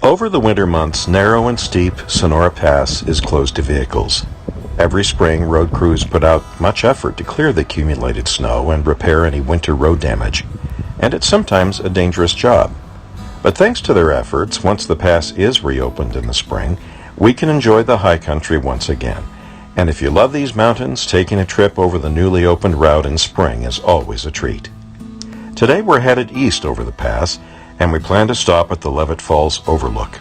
Over the winter months, narrow and steep Sonora Pass is closed to vehicles. Every spring, road crews put out much effort to clear the accumulated snow and repair any winter road damage, and it's sometimes a dangerous job. But thanks to their efforts, once the pass is reopened in the spring, we can enjoy the high country once again. And if you love these mountains, taking a trip over the newly opened route in spring is always a treat. Today we're headed east over the pass, and we plan to stop at the Leavitt Falls Overlook.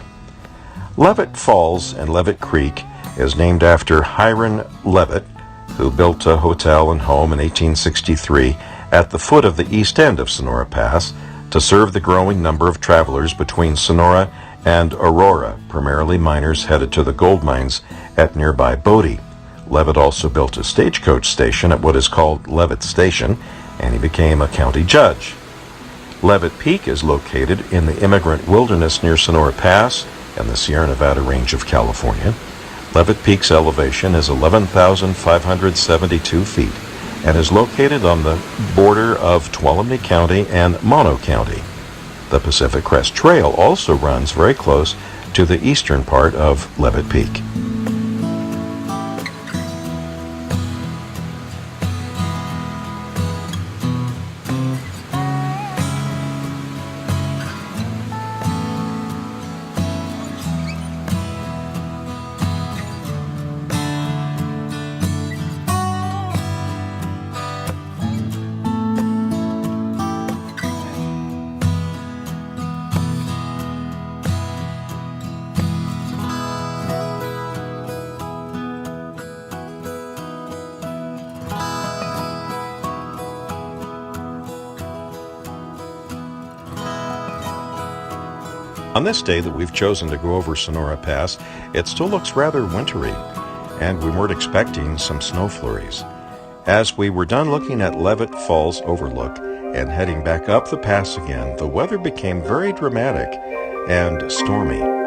Leavitt Falls and Leavitt Creek is named after Hiram Leavitt, who built a hotel and home in 1863 at the foot of the east end of Sonora Pass to serve the growing number of travelers between Sonora and Aurora, primarily miners headed to the gold mines at nearby Bodie. Leavitt also built a stagecoach station at what is called Leavitt Station, and he became a county judge. Leavitt Peak is located in the immigrant wilderness near Sonora Pass and the Sierra Nevada range of California. Leavitt Peak's elevation is 11,572 feet and is located on the border of Tuolumne County and Mono County. The Pacific Crest Trail also runs very close to the eastern part of Leavitt Peak. On this day that we've chosen to go over Sonora Pass, it still looks rather wintry, and we weren't expecting some snow flurries. As we were done looking at Leavitt Falls Overlook and heading back up the pass again, the weather became very dramatic and stormy.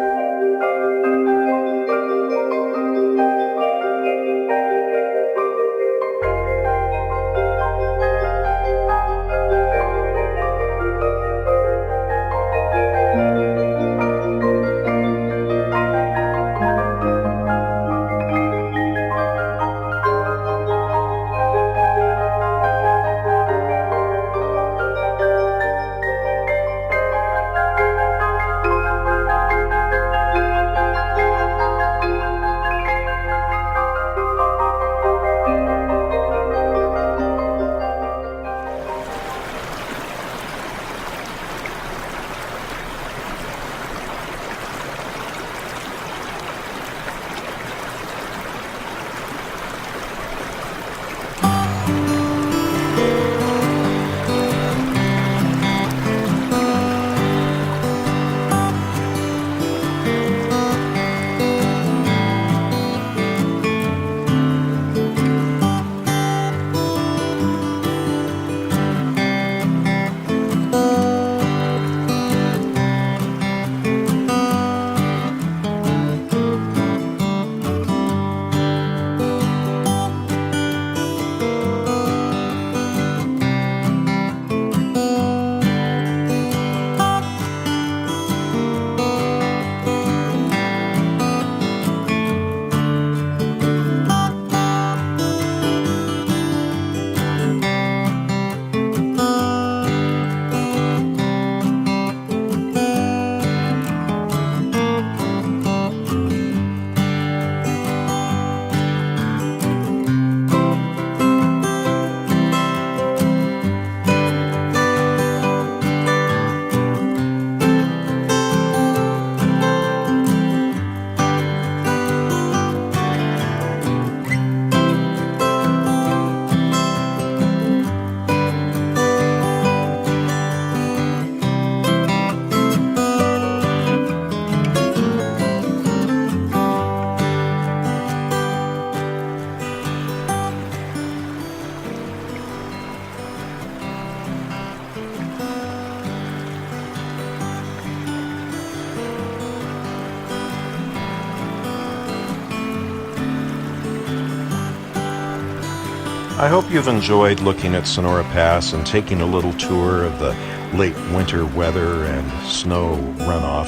I hope you've enjoyed looking at Sonora Pass and taking a little tour of the late winter weather and snow runoff.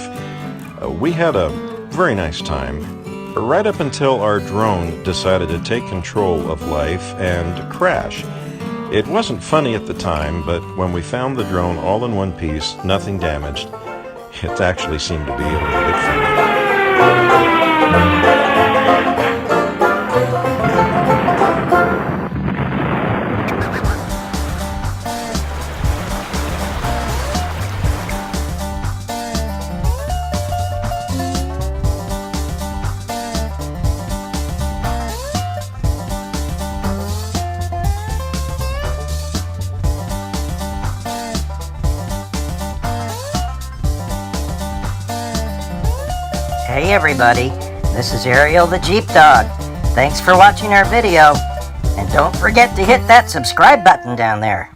We had a very nice time, right up until our drone decided to take control of life and crash. It wasn't funny at the time, but when we found the drone all in one piece, nothing damaged, it actually seemed to be a little bit funny. Hey everybody, this is Ariel the Jeep Dog. Thanks for watching our video, and don't forget to hit that subscribe button down there.